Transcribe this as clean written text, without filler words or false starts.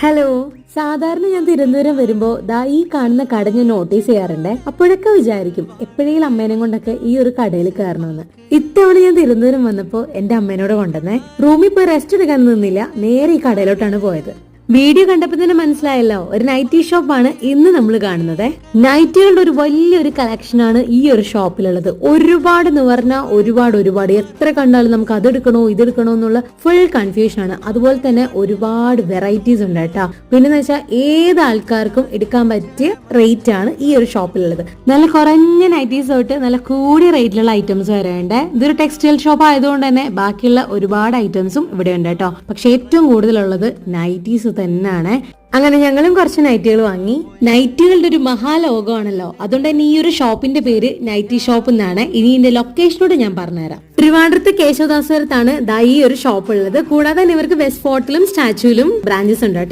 Hello. സാധാരണ ഞാൻ തിരുവനന്തപുരം വരുമ്പോ ഈ കാണുന്ന കട ഞാൻ നോട്ടീസ് ചെയ്യാറുണ്ട്. അപ്പോഴൊക്കെ വിചാരിക്കും എപ്പോഴെങ്കിലും അമ്മേനെ കൊണ്ടൊക്കെ ഈ ഒരു കടയിൽ കയറണമെന്ന്. ഇത്തവണ ഞാൻ തിരുവനന്തപുരം വന്നപ്പോ എന്റെ അമ്മേനോട് കൊണ്ടുവന്നേ. റൂമിൽ പോയി റെസ്റ്റ് എടുക്കാൻ നിന്നില്ല, നേരെ ഈ കടയിലോട്ടാണ് പോയത്. വീഡിയോ കണ്ടപ്പോ തന്നെ മനസ്സിലായല്ലോ, ഒരു നൈറ്റി ഷോപ്പാണ് ഇന്ന് നമ്മൾ കാണുന്നത്. നൈറ്റികളുടെ ഒരു വലിയൊരു കളക്ഷനാണ് ഈ ഒരു ഷോപ്പിലുള്ളത്. ഒരുപാട് എന്ന് പറഞ്ഞാൽ ഒരുപാട് എത്ര കണ്ടാലും നമുക്ക് അതെടുക്കണോ ഇതെടുക്കണോ എന്നുള്ള ഫുൾ കൺഫ്യൂഷൻ ആണ്. അതുപോലെ തന്നെ ഒരുപാട് വെറൈറ്റീസ് ഉണ്ട് കേട്ടോ. പിന്നെന്ന് വെച്ചാൽ ഏത് ആൾക്കാർക്കും എടുക്കാൻ പറ്റിയ റേറ്റ് ആണ് ഈ ഒരു ഷോപ്പിലുള്ളത്. നല്ല കുറഞ്ഞ നൈറ്റീസ് തൊട്ട് നല്ല കൂടിയ റേറ്റിലുള്ള ഐറ്റംസ് വരെ ഉണ്ട്. ഇതൊരു ടെക്സ്റ്റൈൽ ഷോപ്പ് ആയതുകൊണ്ട് തന്നെ ബാക്കിയുള്ള ഒരുപാട് ഐറ്റംസും ഇവിടെ ഉണ്ട് കേട്ടോ. പക്ഷെ ഏറ്റവും കൂടുതലുള്ളത് നൈറ്റീസ് തന്നെയാണ്. അങ്ങനെ ഞങ്ങളും കുറച്ച് നൈറ്റികൾ വാങ്ങി. നൈറ്റികളുടെ ഒരു മഹാലോകമാണല്ലോ, അതുകൊണ്ട് തന്നെ ഈ ഒരു ഷോപ്പിന്റെ പേര് നൈറ്റി ഷോപ്പ് എന്നാണ്. ഇനി ഇതിന്റെ ലൊക്കേഷനോട് ഞാൻ പറഞ്ഞുതരാം. ട്രിവാൻഡ്രത്ത് കേശവദാസപുരത്താണ് ഈ ഒരു ഷോപ്പ് ഉള്ളത്. കൂടാതെ തന്നെ ഇവർക്ക് വെസ്റ്റ് ഫോർട്ടിലും സ്റ്റാച്യൂലും ബ്രാഞ്ചസ് ഉണ്ട് കേട്ടോ.